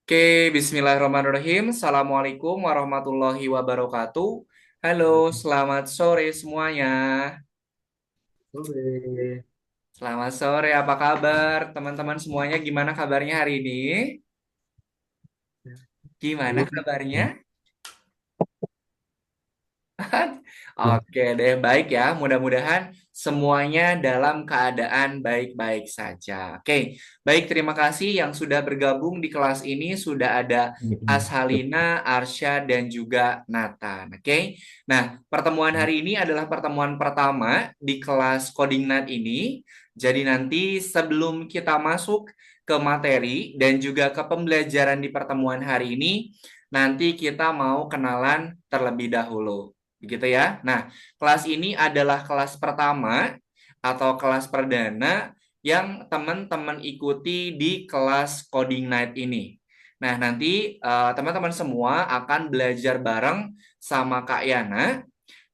Oke, Bismillahirrahmanirrahim. Assalamualaikum warahmatullahi wabarakatuh. Halo, selamat sore semuanya. Sore. Selamat sore, apa kabar? Teman-teman semuanya gimana kabarnya hari ini? Gimana Belum. kabarnya? Oke deh, baik ya. Mudah-mudahan semuanya dalam keadaan baik-baik saja. Oke, baik. Terima kasih yang sudah bergabung di kelas ini. Sudah ada Ashalina, Arsya, dan juga Nathan. Oke, nah pertemuan hari ini adalah pertemuan pertama di kelas Coding Night ini. Jadi nanti sebelum kita masuk ke materi dan juga ke pembelajaran di pertemuan hari ini, nanti kita mau kenalan terlebih dahulu. Begitu ya. Nah, kelas ini adalah kelas pertama atau kelas perdana yang teman-teman ikuti di kelas Coding Night ini. Nah, nanti teman-teman semua akan belajar bareng sama Kak Yana.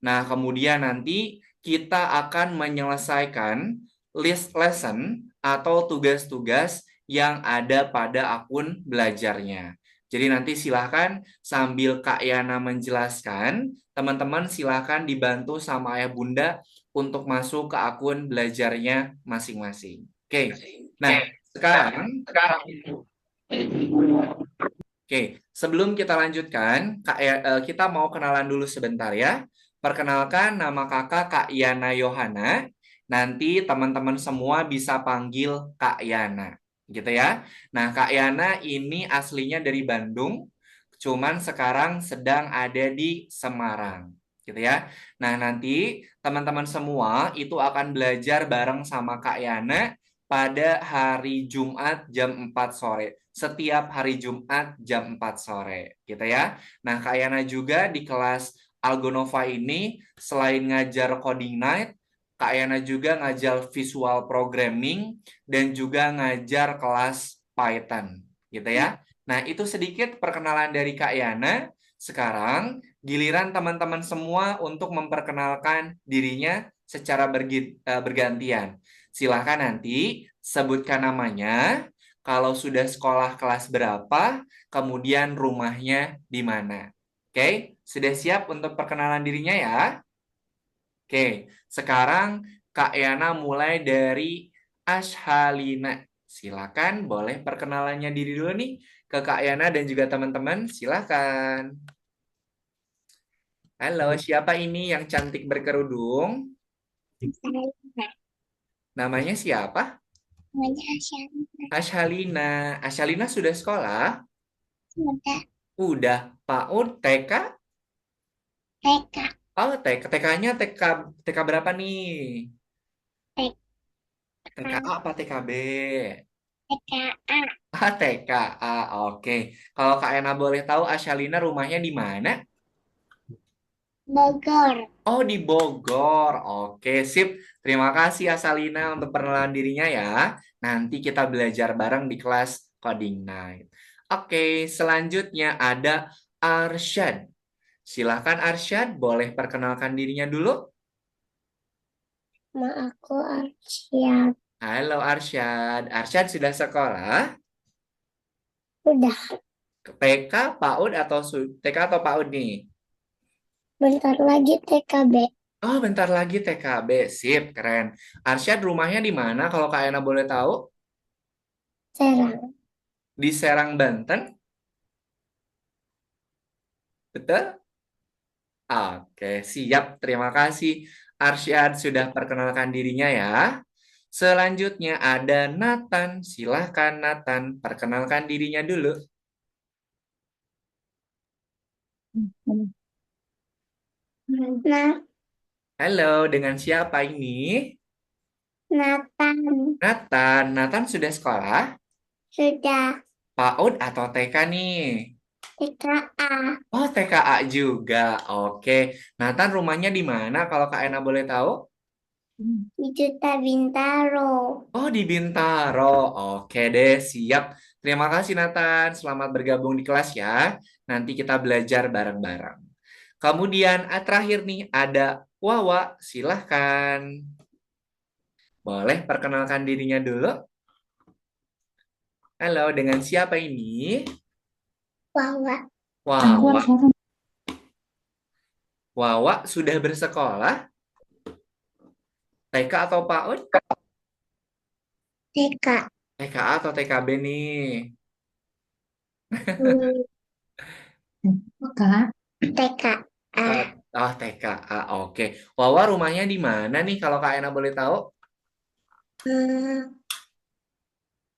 Nah, kemudian nanti kita akan menyelesaikan list lesson atau tugas-tugas yang ada pada akun belajarnya. Jadi nanti silahkan sambil Kak Yana menjelaskan, teman-teman silahkan dibantu sama ayah bunda untuk masuk ke akun belajarnya masing-masing. Oke, nah sekarang sebelum kita lanjutkan, kita mau kenalan dulu sebentar ya. Perkenalkan nama kakak Kak Yana Yohana. Nanti teman-teman semua bisa panggil Kak Yana, gitu ya. Nah, Kak Yana ini aslinya dari Bandung, cuman sekarang sedang ada di Semarang, gitu ya. Nah, nanti teman-teman semua itu akan belajar bareng sama Kak Yana pada hari Jumat jam 4 sore. Setiap hari Jumat jam 4 sore, gitu ya. Nah, Kak Yana juga di kelas Algonova ini selain ngajar coding night, Kak Yana juga ngajar visual programming dan juga ngajar kelas Python, gitu ya. Nah, itu sedikit perkenalan dari Kak Yana. Sekarang giliran teman-teman semua untuk memperkenalkan dirinya secara bergantian. Silahkan nanti sebutkan namanya, kalau sudah sekolah kelas berapa, kemudian rumahnya di mana. Oke, sudah siap untuk perkenalan dirinya ya? Oke, sekarang Kak Yana mulai dari Ashalina. Silakan, boleh perkenalannya diri dulu nih ke Kak Yana dan juga teman-teman. Silakan. Halo, siapa ini yang cantik berkerudung? Namanya siapa? Ashalina. Ashalina sudah sekolah? Sudah. Udah. PAUD, TK? TK. Oh, TK. TK-nya TK berapa nih? TKA apa TKB? TKA. Ah, TKA. Oke. Kalau Kak Ena boleh tahu, Ashalina rumahnya di mana? Bogor. Oh, di Bogor. Oke, sip. Terima kasih Ashalina untuk perkenalan dirinya ya. Nanti kita belajar bareng di kelas Coding Night. Oke, selanjutnya ada Arsyad. Silahkan Arsyad, boleh perkenalkan dirinya dulu. Ma aku Arsia. Halo Arsyad. Arsyad sudah sekolah? Udah. TK, PAUD atau TK atau PAUD nih? Bentar lagi TKB. Oh, bentar lagi TKB. Sip, keren. Arsyad rumahnya di mana kalau Kak Ena boleh tahu? Serang. Di Serang, Banten? Betul? Oke, siap. Terima kasih. Arsyad sudah perkenalkan dirinya ya. Selanjutnya ada Nathan. Silahkan Nathan, perkenalkan dirinya dulu. Nah, Halo, dengan siapa ini? Nathan. Nathan. Nathan sudah sekolah? Sudah. PAUD atau TK nih? TKA. Oh, TKA juga. Oke. Nathan rumahnya di mana kalau Kak Ena boleh tahu? Di Juta Bintaro. Oh, di Bintaro. Oke deh, siap. Terima kasih Nathan. Selamat bergabung di kelas ya. Nanti kita belajar bareng-bareng. Kemudian terakhir nih ada Wawa. Silahkan. Boleh perkenalkan dirinya dulu. Halo, dengan siapa ini? Wawa. Wawa. Wawa sudah bersekolah? TK atau PAUD? TK. TKA atau TKB nih? Hmm, Kak, TK. Eh, Oh, TKA. Oke. Wawa rumahnya di mana nih kalau Kak Ena boleh tahu? Hmm,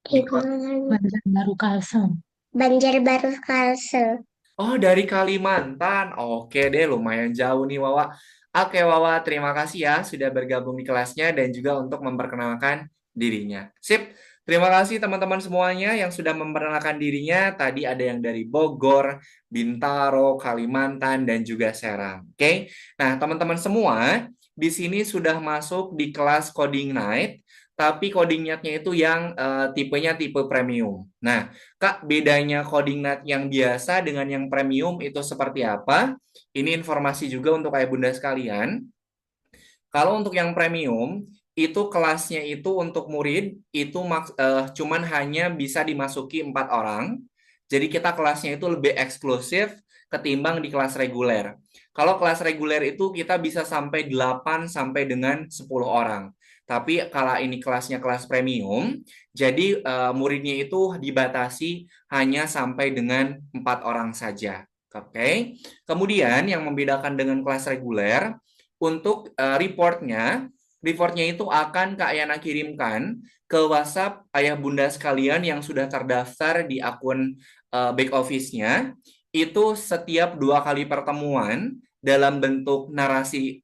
Di di kota. mana? Banjarbaru Kalsel. Banjarbaru Kalsel. Oh, dari Kalimantan. Oke deh, lumayan jauh nih Wawa. Oke Wawa, terima kasih ya sudah bergabung di kelasnya dan juga untuk memperkenalkan dirinya. Sip. Terima kasih teman-teman semuanya yang sudah memperkenalkan dirinya. Tadi ada yang dari Bogor, Bintaro, Kalimantan, dan juga Serang. Oke. Nah, teman-teman semua di sini sudah masuk di kelas Coding Night, tapi Coding Night-nya itu yang tipenya tipe premium. Nah, Kak, bedanya coding night yang biasa dengan yang premium itu seperti apa? Ini informasi juga untuk ayah bunda sekalian. Kalau untuk yang premium, itu kelasnya itu untuk murid itu cuman hanya bisa dimasuki 4 orang. Jadi kita kelasnya itu lebih eksklusif ketimbang di kelas reguler. Kalau kelas reguler itu kita bisa sampai 8 sampai dengan 10 orang. Tapi kalau ini kelasnya kelas premium, jadi muridnya itu dibatasi hanya sampai dengan 4 orang saja. Oke. Kemudian yang membedakan dengan kelas reguler, untuk reportnya itu akan Kak Yana kirimkan ke WhatsApp ayah bunda sekalian yang sudah terdaftar di akun back office-nya. Itu setiap 2 kali pertemuan dalam bentuk narasi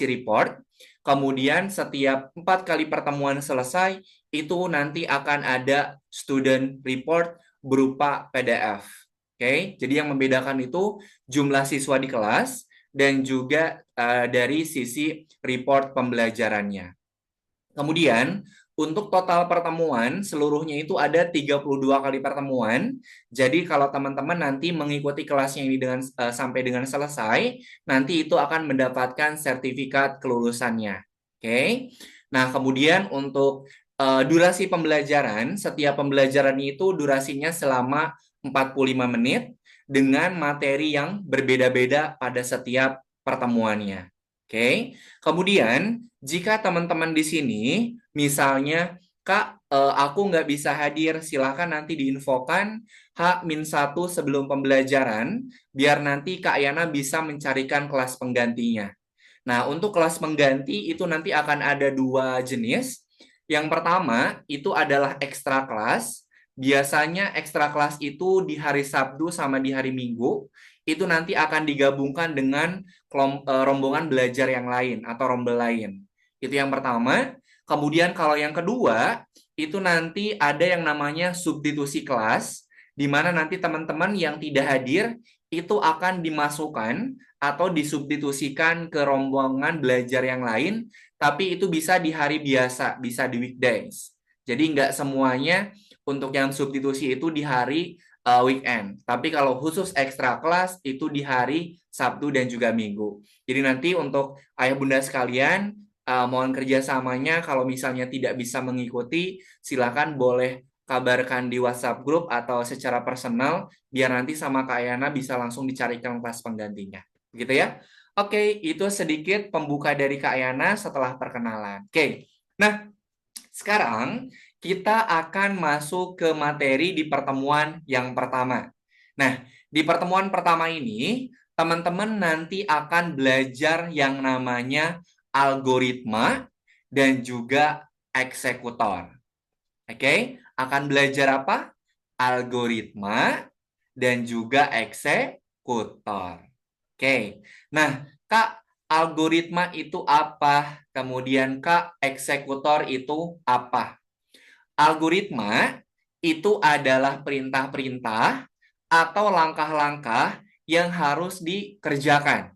report. Kemudian setiap 4 kali pertemuan selesai, itu nanti akan ada student report berupa PDF. Oke, jadi yang membedakan itu jumlah siswa di kelas dan juga dari sisi report pembelajarannya. Kemudian, untuk total pertemuan, seluruhnya itu ada 32 kali pertemuan. Jadi, kalau teman-teman nanti mengikuti kelasnya ini sampai dengan selesai, nanti itu akan mendapatkan sertifikat kelulusannya. Oke. Nah, kemudian untuk durasi pembelajaran, setiap pembelajaran itu durasinya selama 45 menit dengan materi yang berbeda-beda pada setiap pertemuannya. Oke. Kemudian, jika teman-teman di sini, misalnya, Kak, aku nggak bisa hadir, silahkan nanti diinfokan H-1 sebelum pembelajaran, biar nanti Kak Yana bisa mencarikan kelas penggantinya. Nah, untuk kelas pengganti itu nanti akan ada 2 jenis. Yang pertama, itu adalah ekstra kelas. Biasanya ekstra kelas itu di hari Sabtu sama di hari Minggu, itu nanti akan digabungkan dengan rombongan belajar yang lain atau rombel lain. Itu yang pertama. Kemudian kalau yang kedua, itu nanti ada yang namanya substitusi kelas, di mana nanti teman-teman yang tidak hadir itu akan dimasukkan atau disubstitusikan ke rombongan belajar yang lain, tapi itu bisa di hari biasa, bisa di weekdays. Jadi nggak semuanya untuk yang substitusi itu di hari weekend. Tapi kalau khusus ekstra kelas itu di hari Sabtu dan juga Minggu. Jadi nanti untuk ayah bunda sekalian, mohon kerjasamanya kalau misalnya tidak bisa mengikuti, silakan boleh kabarkan di WhatsApp grup atau secara personal, biar nanti sama Kak Ayana bisa langsung dicarikan kelas penggantinya. Begitu ya? Oke, itu sedikit pembuka dari Kak Ayana setelah perkenalan. Oke, nah sekarang kita akan masuk ke materi di pertemuan yang pertama. Nah, di pertemuan pertama ini, teman-teman nanti akan belajar yang namanya algoritma dan juga eksekutor. Oke, akan belajar apa? Algoritma dan juga eksekutor. Oke, nah Kak, algoritma itu apa? Kemudian Kak, eksekutor itu apa? Algoritma itu adalah perintah-perintah atau langkah-langkah yang harus dikerjakan.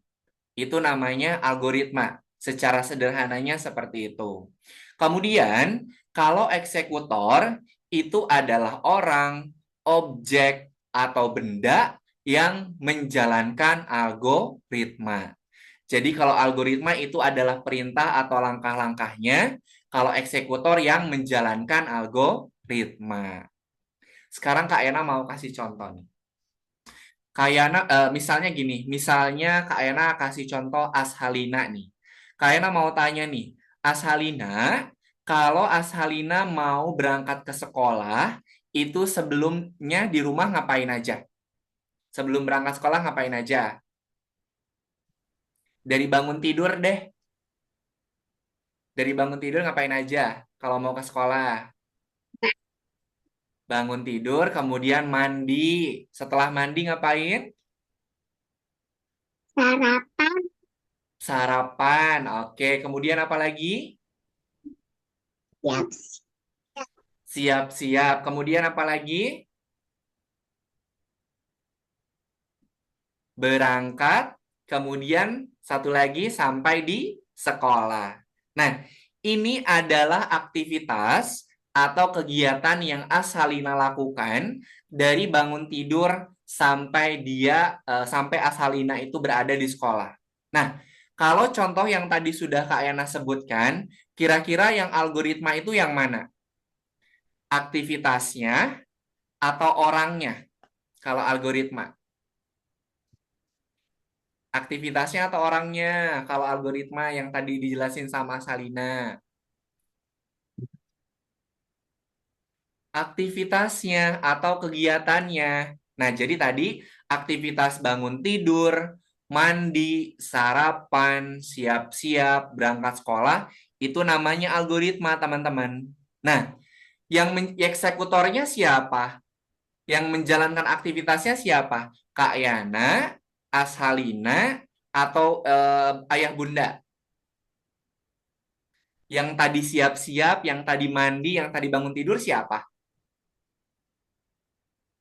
Itu namanya algoritma. Secara sederhananya seperti itu. Kemudian, kalau eksekutor itu adalah orang, objek, atau benda yang menjalankan algoritma. Jadi kalau algoritma itu adalah perintah atau langkah-langkahnya, kalau eksekutor yang menjalankan algoritma. Sekarang Kak Ena mau kasih contoh nih. Misalnya gini, misalnya Kak Yana kasih contoh Ashalina nih. Kak Yana mau tanya nih, Ashalina, kalau Ashalina mau berangkat ke sekolah, itu sebelumnya di rumah ngapain aja? Sebelum berangkat sekolah ngapain aja? Dari bangun tidur deh. Dari bangun tidur ngapain aja kalau mau ke sekolah? Bangun tidur, kemudian mandi. Setelah mandi ngapain? Sarapan. Sarapan. Oke, kemudian apa lagi? Siap. Siap-siap. Kemudian apa lagi? Berangkat. Kemudian satu lagi sampai di sekolah. Nah, ini adalah aktivitas atau kegiatan yang Asalina lakukan dari bangun tidur sampai Asalina itu berada di sekolah. Nah, kalau contoh yang tadi sudah Kak Yana sebutkan, kira-kira yang algoritma itu yang mana? Aktivitasnya atau orangnya? Kalau algoritma, aktivitasnya atau orangnya? Kalau algoritma yang tadi dijelasin sama Salina, aktivitasnya atau kegiatannya. Nah, jadi tadi aktivitas bangun tidur, mandi, sarapan, siap-siap, berangkat sekolah, itu namanya algoritma, teman-teman. Nah, yang eksekutornya siapa? Yang menjalankan aktivitasnya siapa? Kak Yana, Ashalina, atau Ayah Bunda? Yang tadi siap-siap, yang tadi mandi, yang tadi bangun tidur siapa?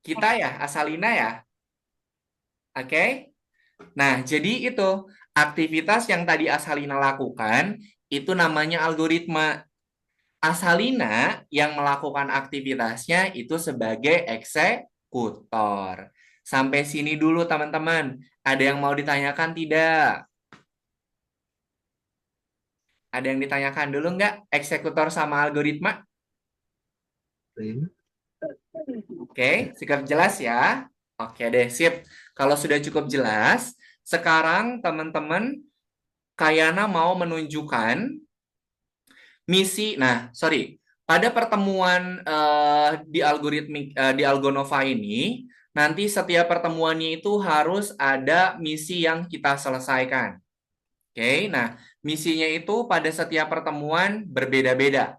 Kita ya, Ashalina ya. Oke? Nah, jadi itu aktivitas yang tadi Ashalina lakukan itu namanya algoritma. Ashalina yang melakukan aktivitasnya itu sebagai eksekutor. Sampai sini dulu teman-teman. Ada yang mau ditanyakan tidak? Ada yang ditanyakan dulu nggak? Eksekutor sama algoritma? Oke, cukup jelas ya. Oke deh, sip. Kalau sudah cukup jelas, sekarang teman-teman Kayana mau menunjukkan misi. Nah, sorry. Pada pertemuan di Algonova ini, nanti setiap pertemuannya itu harus ada misi yang kita selesaikan. Oke, nah misinya itu pada setiap pertemuan berbeda-beda.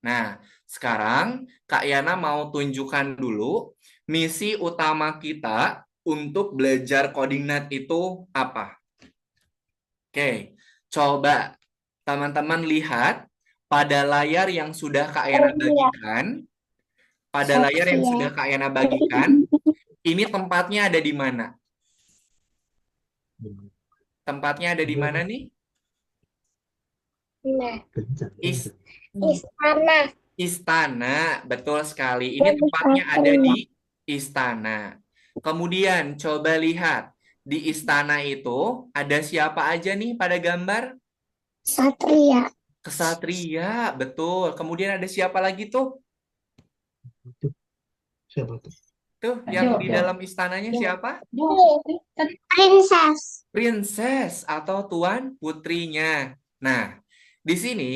Nah, sekarang Kak Yana mau tunjukkan dulu misi utama kita untuk belajar coding net itu apa. Oke, coba teman-teman lihat pada layar yang sudah Kak Yana Iya. bagikan. Pada layar yang sudah Siap-siap. Kak Yana bagikan, ini tempatnya ada di mana? Tempatnya ada di mana nih? Nah, Is istana. Istana, betul sekali. Ini Jadi tempatnya ada satria. di istana. Kemudian coba lihat di istana itu ada siapa aja nih pada gambar? Satria. Kesatria, betul. Kemudian ada siapa lagi tuh? Siapa tuh? Tuh yang di dalam istananya siapa? Princess. Princess atau tuan putrinya. Nah, di sini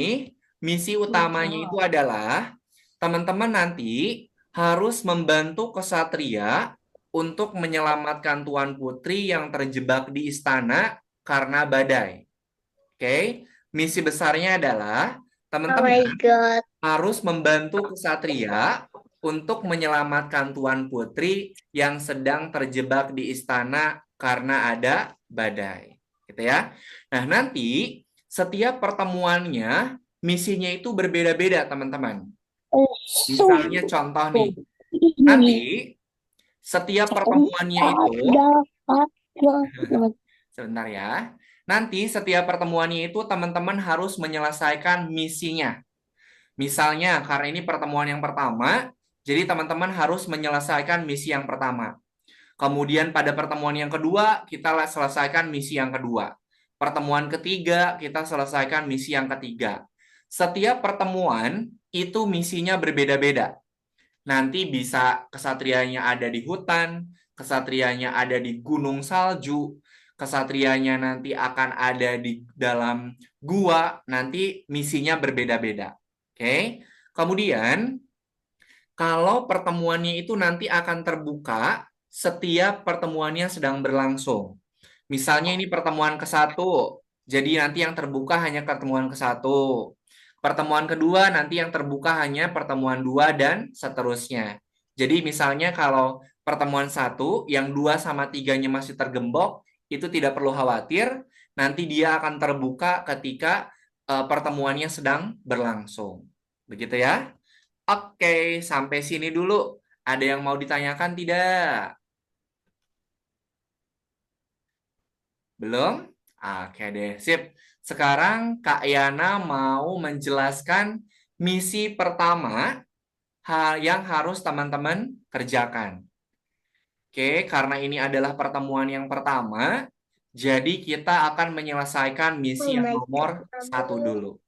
misi utamanya itu adalah teman-teman nanti harus membantu kesatria untuk menyelamatkan tuan putri yang terjebak di istana karena badai. Oke, misi besarnya adalah Oh my teman-teman God. harus membantu kesatria untuk menyelamatkan tuan putri yang sedang terjebak di istana karena ada badai. Gitu ya. Nah, nanti setiap pertemuannya misinya itu berbeda-beda, teman-teman. Misalnya contoh nih, nanti setiap pertemuannya itu, sebentar ya, nanti setiap pertemuannya itu teman-teman harus menyelesaikan misinya. Misalnya, karena ini pertemuan yang pertama, jadi teman-teman harus menyelesaikan misi yang pertama. Kemudian pada pertemuan yang kedua, kita selesaikan misi yang kedua. Pertemuan ketiga, kita selesaikan misi yang ketiga. Setiap pertemuan itu misinya berbeda-beda. Nanti bisa kesatrianya ada di hutan, kesatrianya ada di gunung salju, kesatrianya nanti akan ada di dalam gua, nanti misinya berbeda-beda. Oke. Kemudian, kalau pertemuannya itu nanti akan terbuka setiap pertemuannya sedang berlangsung. Misalnya ini pertemuan ke-1, jadi nanti yang terbuka hanya pertemuan ke-1. Pertemuan kedua nanti yang terbuka hanya pertemuan 2 dan seterusnya. Jadi misalnya kalau pertemuan 1 yang 2 sama 3-nya masih tergembok, itu tidak perlu khawatir, nanti dia akan terbuka ketika pertemuannya sedang berlangsung. Begitu ya? Oke, sampai sini dulu. Ada yang mau ditanyakan tidak? Belum? Oke deh, sip. Sekarang Kak Yana mau menjelaskan misi pertama hal yang harus teman-teman kerjakan. Oke, karena ini adalah pertemuan yang pertama, jadi kita akan menyelesaikan misi yang nomor 1 dulu.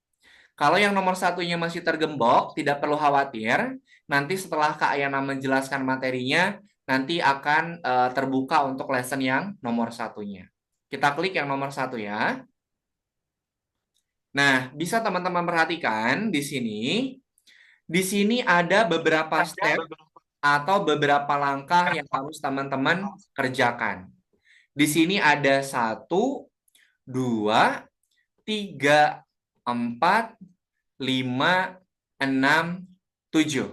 Kalau yang nomor satunya masih tergembok, tidak perlu khawatir. Nanti setelah Kak Yana menjelaskan materinya, nanti akan terbuka untuk lesson yang nomor satunya. Kita klik yang nomor 1 ya. Nah, bisa teman-teman perhatikan di sini. Di sini ada beberapa step atau beberapa langkah yang harus teman-teman kerjakan. Di sini ada 1, 2, 3, 4, 5, 6, 7.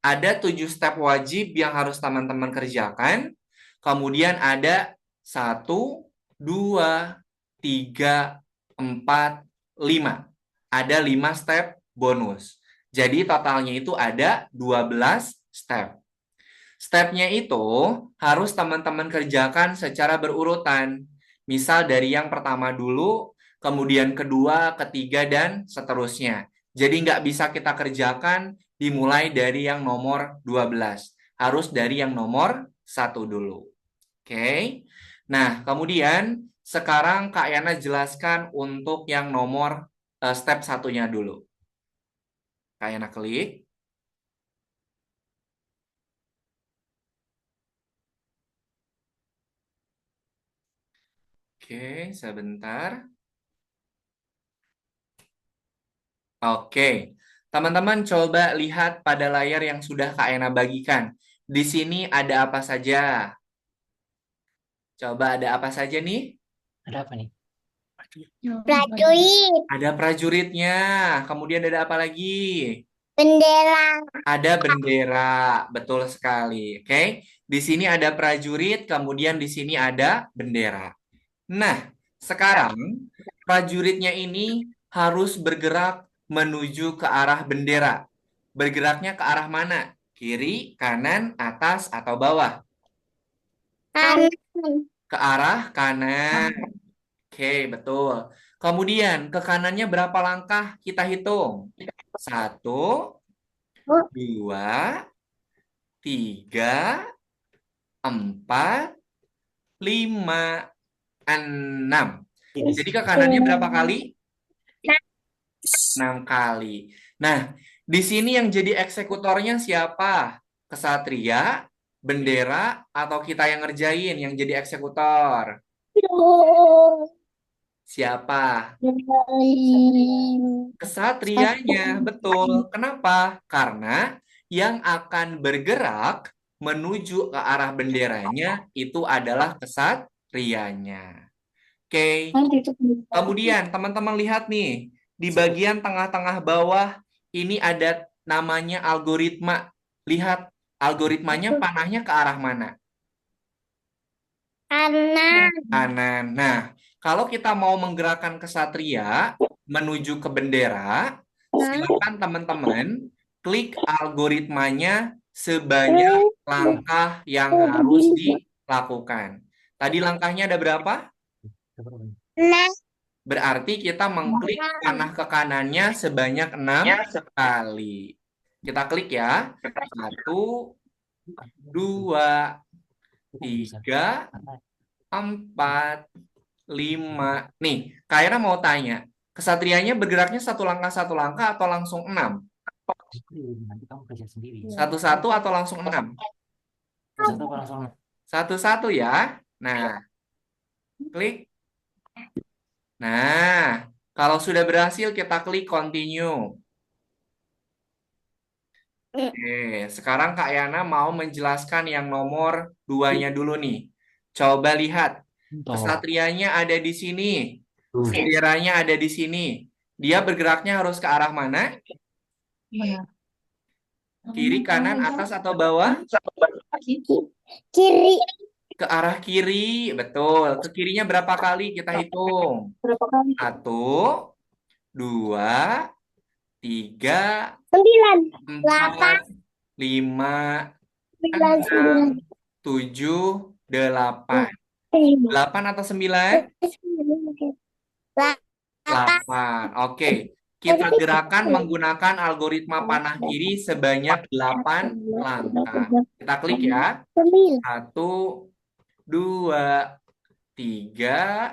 Ada 7 step wajib yang harus teman-teman kerjakan. Kemudian ada 1, 2, 3, 4, 5. Ada 5 step bonus. Jadi totalnya itu ada 12 step. Stepnya itu harus teman-teman kerjakan secara berurutan. Misal dari yang pertama dulu, kemudian kedua, ketiga, dan seterusnya. Jadi nggak bisa kita kerjakan dimulai dari yang nomor 12. Harus dari yang nomor 1 dulu. Oke. Nah, kemudian sekarang Kak Yana jelaskan untuk yang nomor step satunya dulu. Kak Yana klik. Oke, sebentar. Oke, teman-teman coba lihat pada layar yang sudah Kak Ena bagikan. Di sini ada apa saja? Coba ada apa saja nih? Ada apa nih? Prajurit, Ada prajuritnya. Kemudian ada apa lagi? bendera, Ada bendera. Betul sekali. Oke, di sini ada prajurit, kemudian di sini ada bendera. Nah, sekarang prajuritnya ini harus bergerak menuju ke arah bendera. Bergeraknya ke arah mana? Kiri, kanan, atas, atau bawah? kanan, Ke arah kanan. Oke, betul. Kemudian ke kanannya berapa langkah kita hitung? 1, 2, 3, 4, 5, 6. Jadi ke kanannya berapa kali? 6 kali. Nah, di sini yang jadi eksekutornya siapa? Kesatria, bendera, atau kita yang ngerjain yang jadi eksekutor? Siapa? Kesatrianya, betul. Kenapa? Karena yang akan bergerak menuju ke arah benderanya itu adalah kesatrianya. Oke. Kemudian teman-teman lihat nih, di bagian tengah-tengah bawah ini ada namanya algoritma. Lihat, algoritmanya panahnya ke arah mana? kanan, Kanan. Nah, kalau kita mau menggerakkan kesatria menuju ke bendera, silakan teman-teman klik algoritmanya sebanyak langkah yang harus dilakukan. Tadi langkahnya ada berapa? kanan, Berarti kita mengklik panah ke kanannya sebanyak 6 kali. Kita klik ya. 1, 2, 3, 4, 5. Nih, Kaira mau tanya. Kesatrianya bergeraknya satu langkah atau langsung 6? Nanti kamu kerja sendiri. Satu-satu atau langsung 6? Satu apa langsung? Satu-satu ya. Nah, klik. Nah, kalau sudah berhasil kita klik continue. Oke, sekarang Kak Yana mau menjelaskan yang nomor duanya dulu nih. Coba lihat, Bentar. kesatrianya ada di sini, benderanya ada di sini. Dia bergeraknya harus ke arah mana? Kiri, kanan, atas, atau bawah? Kiri. Ke arah kiri, betul. Ke kirinya berapa kali kita hitung? Berapa kali? Satu, dua, tiga, 9. 8. empat, lima, 9. enam, tujuh, delapan. 9. Delapan atau sembilan? 8. Oke. Kita gerakan menggunakan algoritma panah kiri sebanyak 8 langkah. Kita klik ya. 9. Satu, dua, tiga,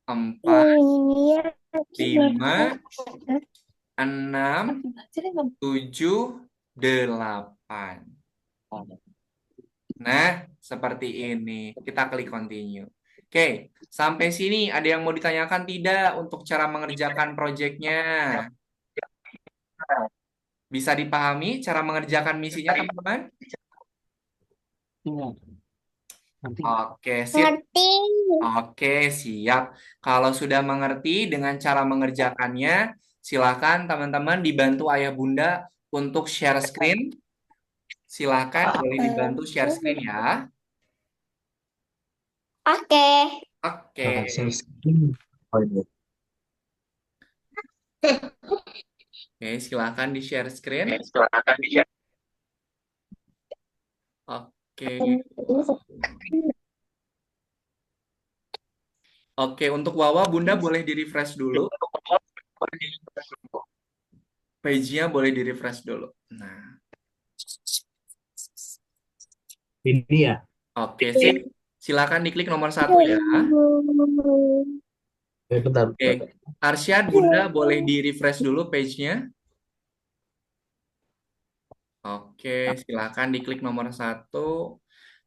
empat, lima, enam, tujuh, delapan. Nah, seperti ini. Kita klik continue. Oke, sampai sini ada yang mau ditanyakan tidak untuk cara mengerjakan proyeknya? Bisa dipahami cara mengerjakan misinya, teman-teman? Iya. Nanti Oke, sip. Ngerti. Oke, siap. Kalau sudah mengerti dengan cara mengerjakannya, silakan teman-teman dibantu ayah bunda untuk share screen. Silakan boleh dibantu share screen ya. Oke. Oke. share screen. Oh, iya. Oke, silakan di share screen. Oke. Oke, untuk Wawa, Bunda boleh di-refresh dulu. Page-nya boleh di-refresh dulu. Nah, Ini ya. oke, sip. Silakan diklik nomor 1 ya. Bentar. Oke, Arsyad, Bunda boleh di-refresh dulu page-nya. Oke, silakan diklik nomor 1.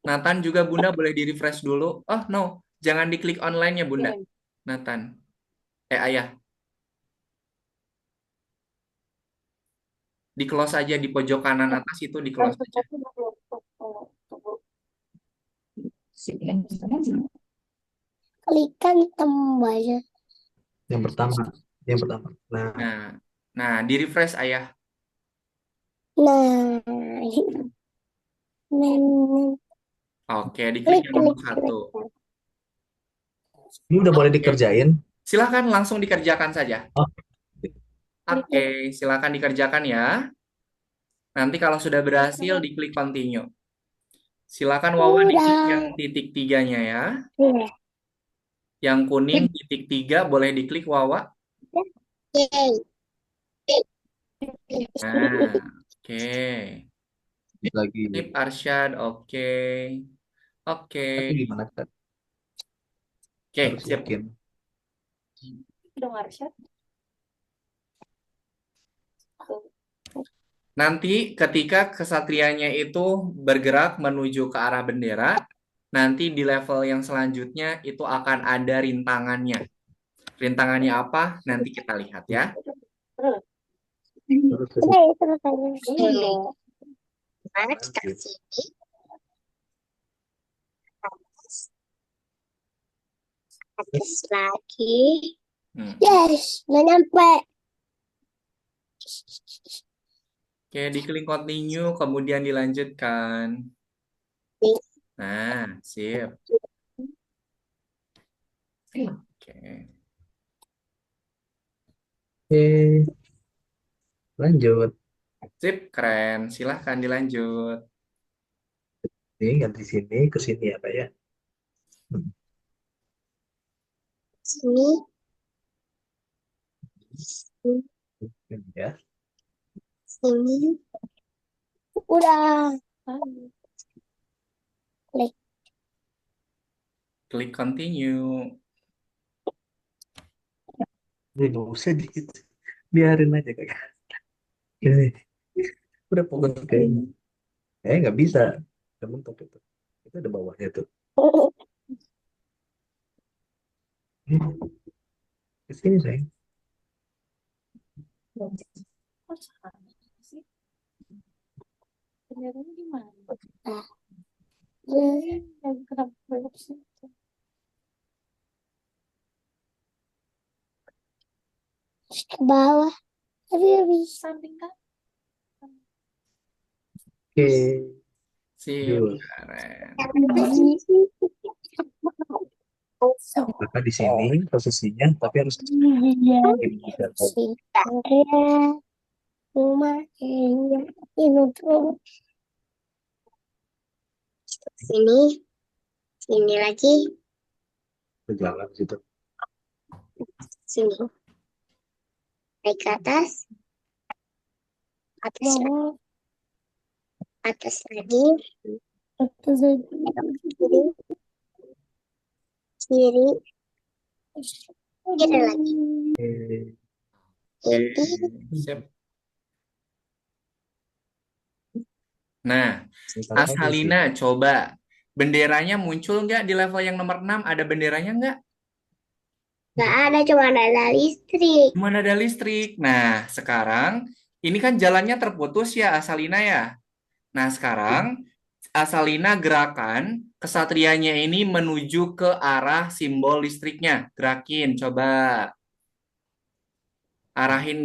Nathan juga Bunda boleh di-refresh dulu. Oh, no. Jangan diklik online-nya, Bunda. Nathan. Ayah. Di-close aja di pojok kanan atas itu di-close aja. Klikkan tombolnya. Yang pertama. Yang pertama. Nah, Nah, nah di-refresh ayah. Nah, nah, Oke, diklik yang nomor klik. 1. ini udah boleh Oke, dikerjain. silakan langsung dikerjakan saja. Oh, Oke, silakan dikerjakan ya. Nanti kalau sudah berhasil, diklik continue. Silakan Wawa diklik yang titik 3-nya ya. Iya. Yang kuning titik 3 boleh diklik Wawa. Yeay. Nah, oke. lagi. Tip Arsyad, oke. Oke. Tapi gimana kan? Oke, Harus siap. yakin. Dong Arsyad. Nanti ketika kesatrianya itu bergerak menuju ke arah bendera, nanti di level yang selanjutnya itu akan ada rintangannya. Rintangannya apa? Nanti kita lihat ya. Terus Terus aja. Gimana kita ke sini? Atas lagi. Yes, udah nyampe. Oke, diklik continue, kemudian dilanjutkan. Nah, sip. Oke. Oke. Lanjut. Sip, keren. Silahkan dilanjut. Ini ganti sini ke sini apa ya? Sini. Ini ya. Sini. Udah. Klik continue. Ini nggak usah dikit. Biarin aja kayak. Ini. Udah fokus kayaknya. Nggak bisa. udah mentok itu. Itu ada bawahnya tuh. Ke sini sayang. Kok salah sih? Beneran gimana? Ah, kenapa belok sih? Ke bawah. Tapi bisa samping kan? Oke, Sip, good. keren. Kakak di sini posisinya, tapi harus ke Iya. sini biar tahu. Saya rumah ini tuh. Sini, sini lagi, Berjalan di situ. sini. Naik ke atas, atas lagi, atas lagi, atas lagi, kiri, kiri, kiri lagi. Oke, Oke, Ini sip. Nah, ini kakak di Asalina, sini. coba. Benderanya muncul nggak di level yang nomor 6? Ada benderanya nggak? nggak ada, cuma ada listrik. Cuma ada listrik. Nah, sekarang ini kan jalannya terputus ya, Asalina ya. Nah, sekarang Asalina gerakan kesatrianya ini menuju ke arah simbol listriknya. Gerakin, coba.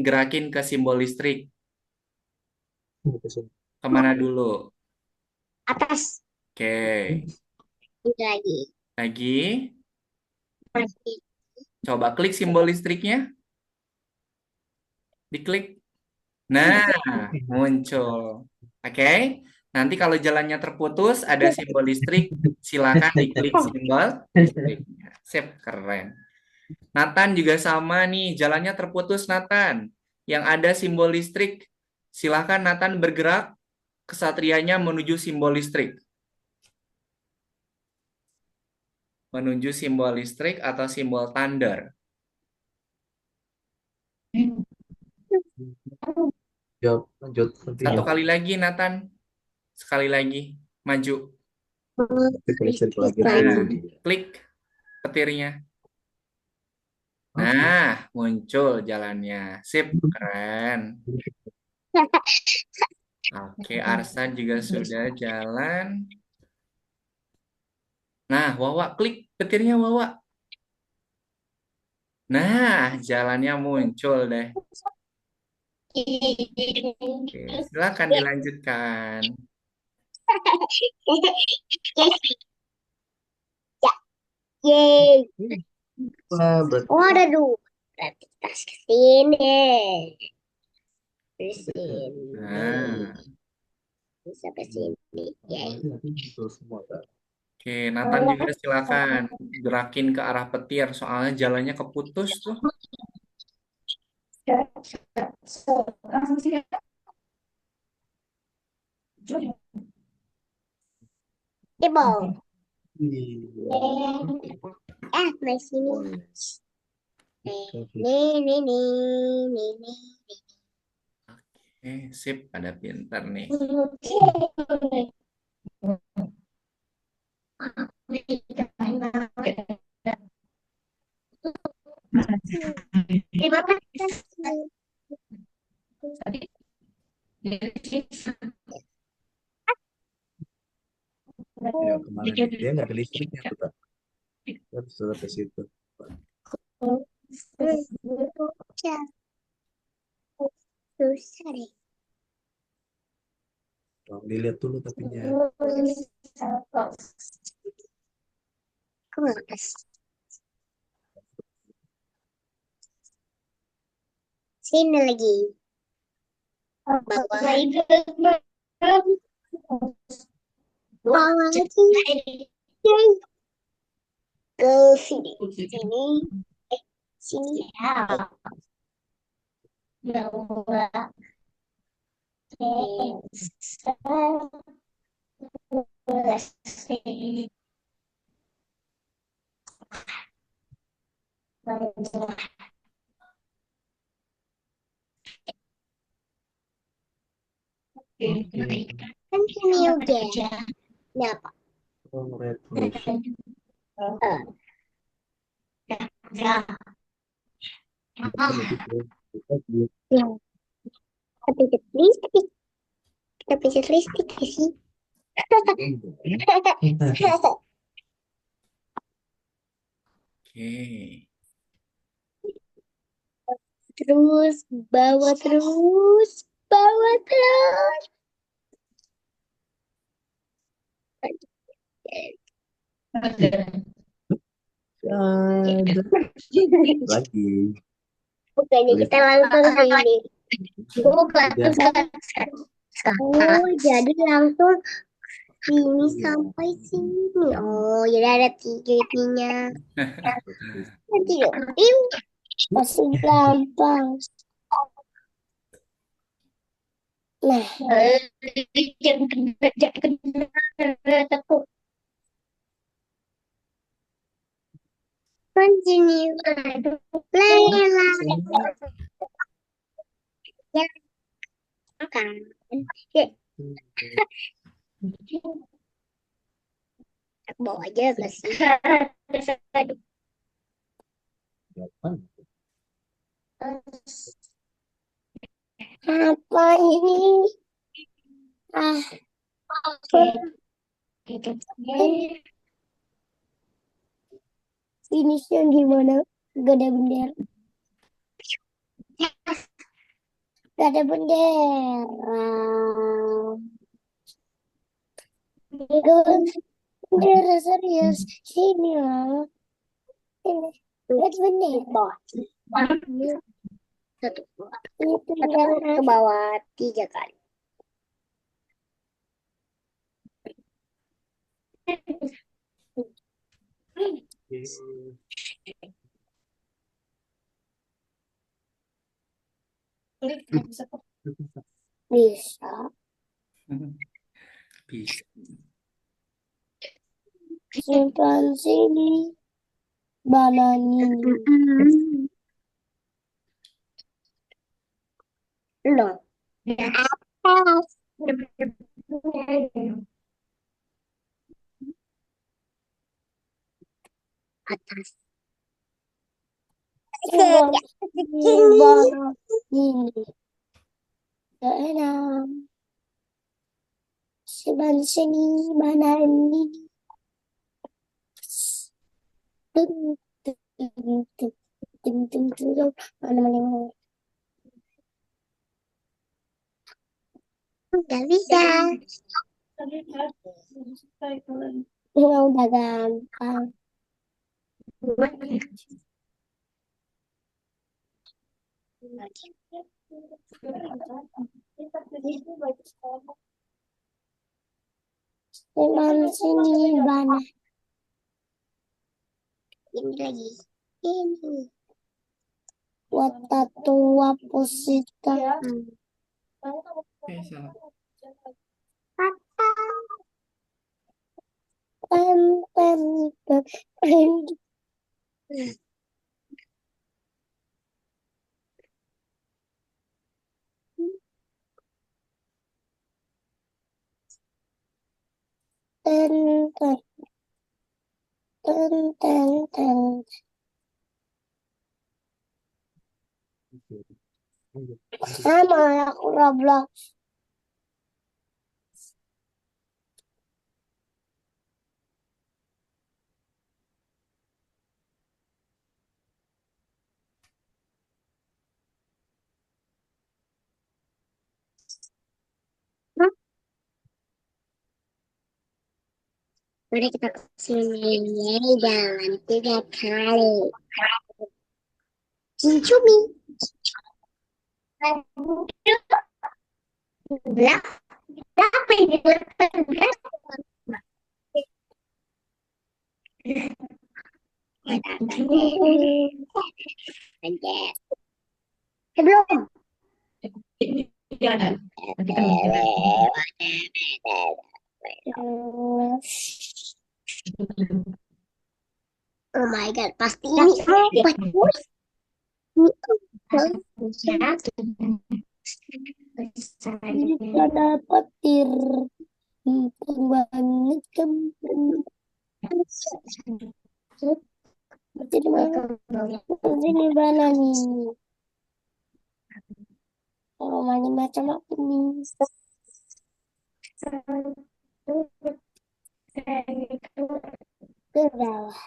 Gerakin ke simbol listrik. Ini ke sini. Kemana dulu? Atas, Oke. ini lagi. Lagi. Masih. Coba klik simbol listriknya. Diklik. Nah, muncul. Oke. Nanti kalau jalannya terputus, ada simbol listrik. Silakan diklik simbol listriknya. Sip, keren. Nathan juga sama nih, jalannya terputus Nathan. Yang ada simbol listrik. Silakan Nathan bergerak kesatrianya menuju simbol listrik. Menuju simbol listrik atau simbol thunder. Jawab, lanjut, Satu continue. kali lagi Nathan. Sekali lagi. Maju. Kita listrik lagi Nah, dulu dia. klik petirnya. Nah, muncul jalannya. Sip, keren. Oke, Arsan juga sudah jalan. Nah, Wawa, klik petirnya Wawa. Nah, jalannya muncul deh. Oke, silakan dilanjutkan. Yeay. Wah, berarti Oh, ada dua. Berarti kita ke sini. Ke Nah, sini. Bisa ke sini. Yeay. nanti betul semua kan. oke, Nathan juga silakan gerakin ke arah petir, soalnya jalannya keputus tuh. Ibu. Iya. Di sini. Boleh. Nih, nih, nih, nih, nih. Sip, pada pinter nih. Terima kasih. Ya, kemarin dia nggak ada listriknya tuh, Kak. Harus sudah ke situ. Susah, susah deh. Tolong dilihat dulu tapinya. Kemas. Sini lagi. Bawah lagi. Bawah lagi. Ke sini. Sini. Sini. Ya Allah. Oke. Kan sini juga. Ini apa? Congratulations. Eh, Itu kan lebih keren. Kita dia- yang tapi listrik, tapi listrik sih. Oke. Terus bawa terus, bawa terus. Ada lagi. Bukannya kita langsung gini. Bukan Udah. Oh, jadi langsung sini sampai sini. Oh, jadi ada tiga ininya. Nanti masih gampang. Nah, jangan kena takut. Kan sini. Lela. Ya kan. Bawa aja gak sih? Delapan. Apa ini? Ah, finishnya gimana? Gak ada bendera. Gak ada bendera. Gak ada bendera serius. Sini lah. Ini. Lihat bendera. Satu. Ini tinggal ke bawah 3 kali. Bisa. Bisa. Simpan sini. Banani. Loh. Atas. Atas. Simpan ini. Enak. Simpan sini. Banani. Tung, tung, tung, tung, tung, tung, tung. Mana. Gak bisa. Udah gampang. Simpan sini banana. Ini lagi. Ini. Watatu waposita. Oke, salah. Pem, pem, pem, pem. Ten, ten, ten, ten, ten. Sama aku Roblox. Mari kita kesini jalan 3 kali. Cincumi. Belak. Berapa ini? Belum. Oh my god, pasti ini apa? Bisa dapat tir. Gampang banget kan. Berarti di mana? Berarti di mana nih? Oh, macam apa nih? Ke bawah.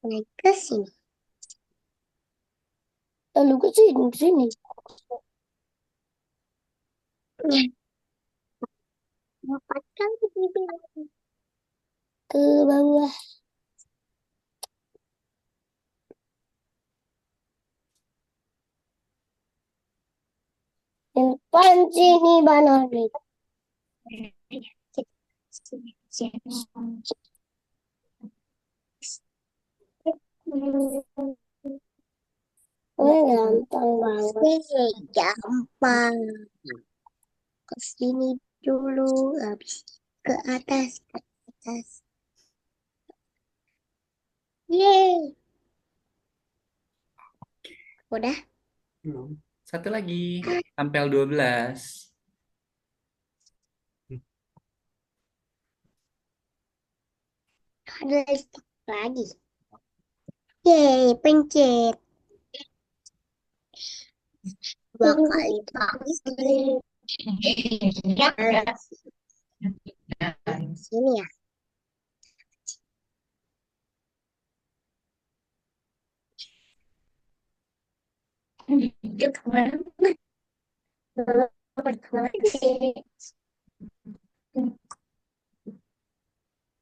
Naik ke sini. Lalu ke sini, ke sini. Dapatkan ke bawah. Depan sini mana nih? Oh, gampang banget. Gampang. Ke sini dulu, habis ke atas, ke atas. Yeay. Udah? Belum. Satu lagi. Tampil 12. Ada lagi. Yeay, pencet. 2 kali pakai. Sini ya.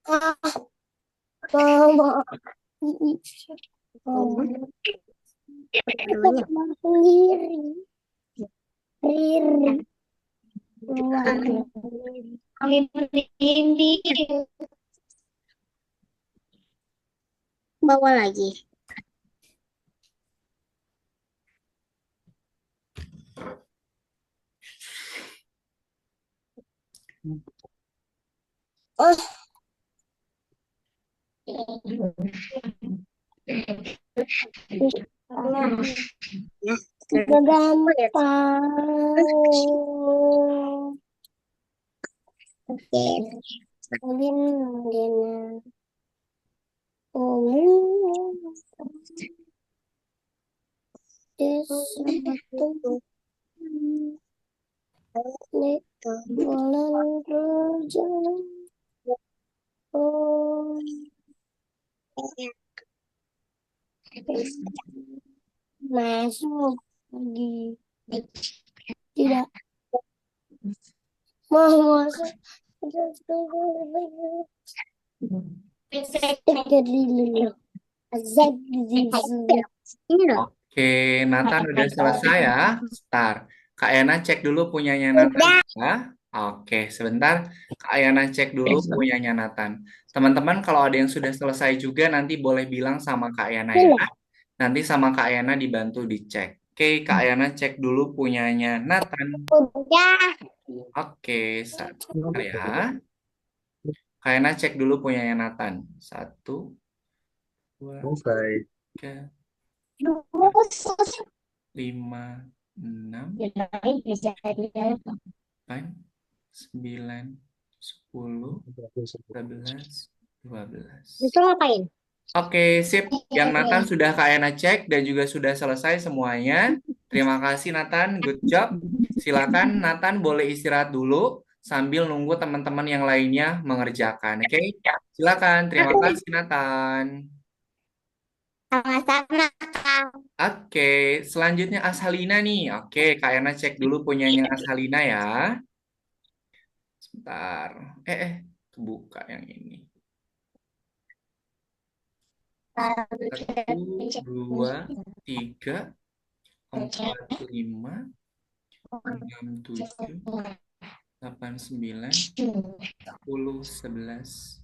Ah, mama. Namanya sendiri. Riri. Bawa lagi. Oh, sudah gampang. Oke, Alin, Dina. Oh, satu bulan berjalan. Oh, masuk lagi. Tidak mau masuk. Jadi dulu. Azab ini loh. Oke, Nathan udah selesai ya. Sebentar. Kak Yana cek dulu punyanya Nathan Udah. ya. Oke, sebentar. Kak Yana cek dulu punyanya Nathan. Teman-teman, kalau ada yang sudah selesai juga nanti boleh bilang sama Kak Yana ya. Ini. Nanti sama Kak Yana dibantu dicek. Oke, Kak Yana cek dulu punyanya Nathan. Udah. Oke, sebentar ya. Kak Yana cek dulu punyanya Nathan. 1, 2, Selesai. 3, Terus 5, 6, bisa 8, 9, 10, 11, 12. ngapain? Oke, sip. Yang Nathan sudah Kak Yana cek dan juga sudah selesai semuanya. Terima kasih Nathan, good job. Silakan Nathan boleh istirahat dulu sambil nunggu teman-teman yang lainnya mengerjakan. Oke, silakan. Terima kasih Nathan. Sama-sama, Kak. Oke, selanjutnya Ashalina nih. Oke, Kak Yana cek dulu punyanya Ashalina ya. Sebentar. Kebuka yang ini. 1, 2, 3, 4, 5, 6, 7, 8, 9, 10, 11.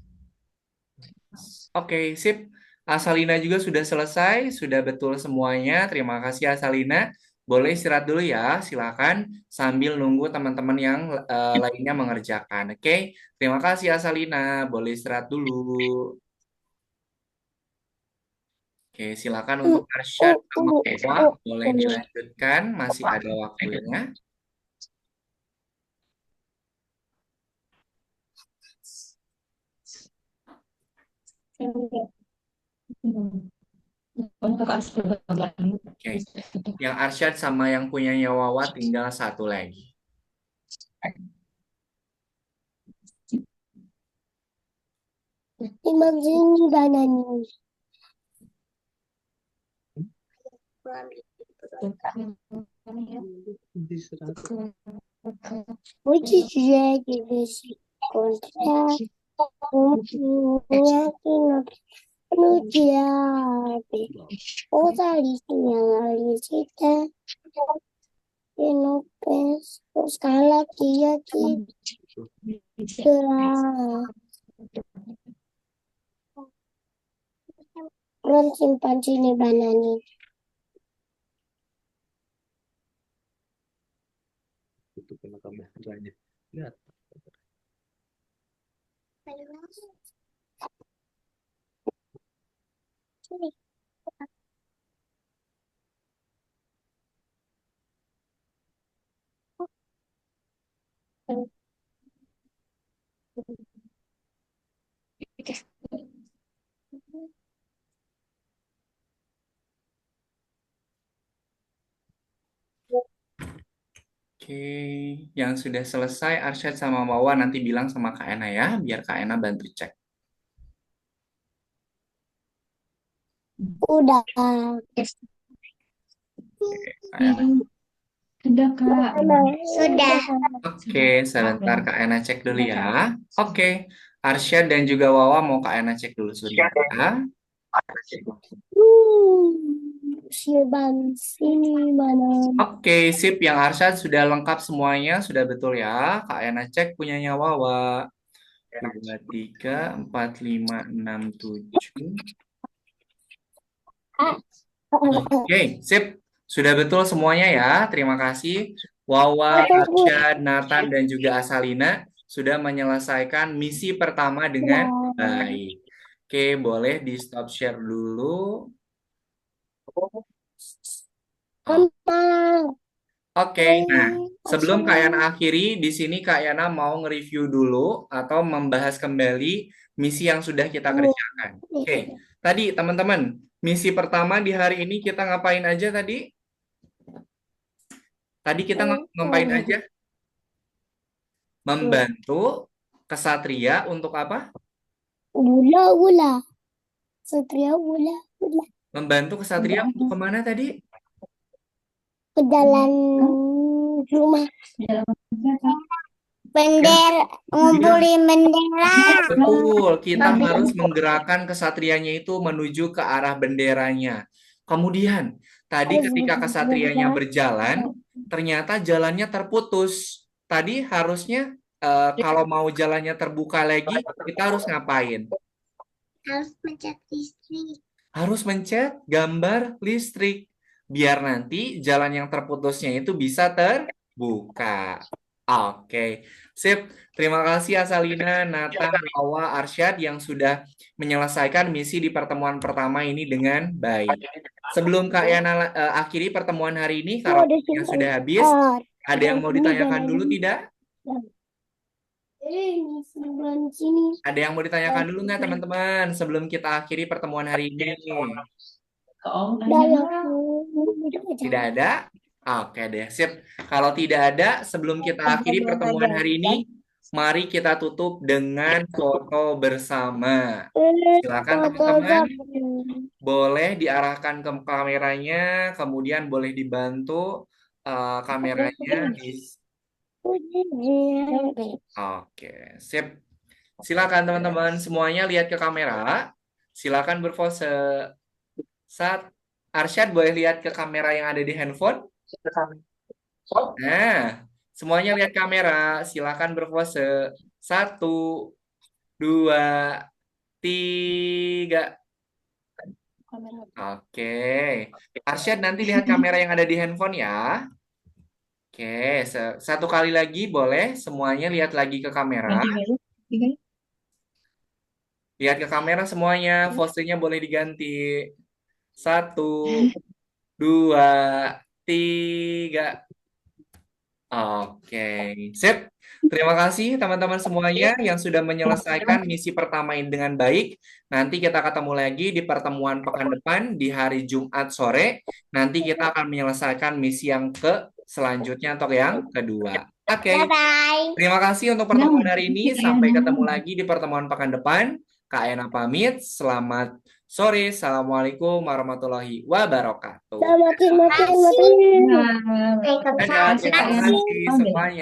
Oke, sip. Asalina juga sudah selesai, sudah betul semuanya. Terima kasih Asalina. Boleh istirahat dulu ya, silakan sambil nunggu teman-teman yang lainnya mengerjakan. Oke, terima kasih Asalina. Boleh istirahat dulu. Oke. Oke, silakan untuk Arsyad sama Eva boleh oh. dilanjutkan, masih ada waktunya. Oke, yang Arsyad sama yang punyanya Wawa tinggal satu lagi. Imam sini banani. Which is regulation contra nucleare. Otra lista Enopes, skala kiyaki, non chimpanzini banani. Itu kena kameranya. Lihat. Oke, yang sudah selesai Arsyad sama Wawa nanti bilang sama Kak Ena ya, biar Kak Ena bantu cek. Udah. Kak Ena. Sudah, Kak. Sudah. Oke, sebentar Kak Ena cek dulu ya. Oke, Arsyad dan juga Wawa mau Kak Ena cek dulu sebentar ya. Silban sini mana? Oke, sip. Yang Arsyad sudah lengkap semuanya, sudah betul ya. Kak Ena cek punyanya Wawa. 2, 3, 4, 5, 6, 7. Oke, sip. Sudah betul semuanya ya. Terima kasih. Wawa, Arsyad, Nathan, dan juga Asalina sudah menyelesaikan misi pertama dengan baik. Oke, boleh di stop share dulu. Mama. Oke, nah sebelum Kak Yana akhiri, di sini Kak Yana mau nge-review dulu atau membahas kembali misi yang sudah kita kerjakan. Oke, tadi teman-teman, misi pertama di hari ini kita ngapain aja tadi? Tadi kita ngapain aja? Membantu kesatria untuk apa? Gula. Satria gula. Membantu kesatria untuk kemana tadi? Ke jalan rumah. Ngumpulin bendera. Betul, kita harus menggerakkan kesatrianya itu menuju ke arah benderanya. Kemudian, tadi ketika kesatrianya berjalan, ternyata jalannya terputus. Tadi harusnya kalau mau jalannya terbuka lagi, kita harus ngapain? Harus mencet listrik. Harus mencet gambar listrik. Biar nanti jalan yang terputusnya itu bisa terbuka. Oke, sip. Terima kasih Asalina, Nathan, Wawa, Arsyad yang sudah menyelesaikan misi di pertemuan pertama ini dengan baik. Sebelum Kak Yana akhiri pertemuan hari ini, karena yang sudah habis, ada yang mau ditanyakan dulu tidak? Ada yang mau ditanyakan dulu nggak teman-teman sebelum kita akhiri pertemuan hari ini? Tidak ada? Oke deh, sip. Kalau tidak ada, sebelum kita akhiri pertemuan hari ini, mari kita tutup dengan foto bersama. Silakan teman-teman, boleh diarahkan ke kameranya, kemudian boleh dibantu kameranya. Oke, sip. Silakan teman-teman semuanya lihat ke kamera. Silakan berpose. Saat Arsyad boleh lihat ke kamera yang ada di handphone. Nah, semuanya lihat kamera. Silakan berpose. 1, 2, 3. Oke. Arsyad nanti lihat kamera yang ada di handphone ya. Oke, satu kali lagi boleh. Semuanya lihat lagi ke kamera. Lihat ke kamera semuanya. Posenya boleh diganti. 1, 2, 3. Oke, sip. Terima kasih teman-teman semuanya yang sudah menyelesaikan misi pertama ini dengan baik. Nanti kita ketemu lagi di pertemuan pekan depan di hari Jumat sore. Nanti kita akan menyelesaikan misi yang selanjutnya atau yang kedua. Oke, Bye-bye. terima kasih untuk pertemuan hari ini. Sampai ketemu lagi di pertemuan pekan depan. Kak Ena pamit. Selamat sore. Assalamualaikum warahmatullahi wabarakatuh. Makin. Dadah, Terima kasih, terima Kak Yana. kasih semuanya.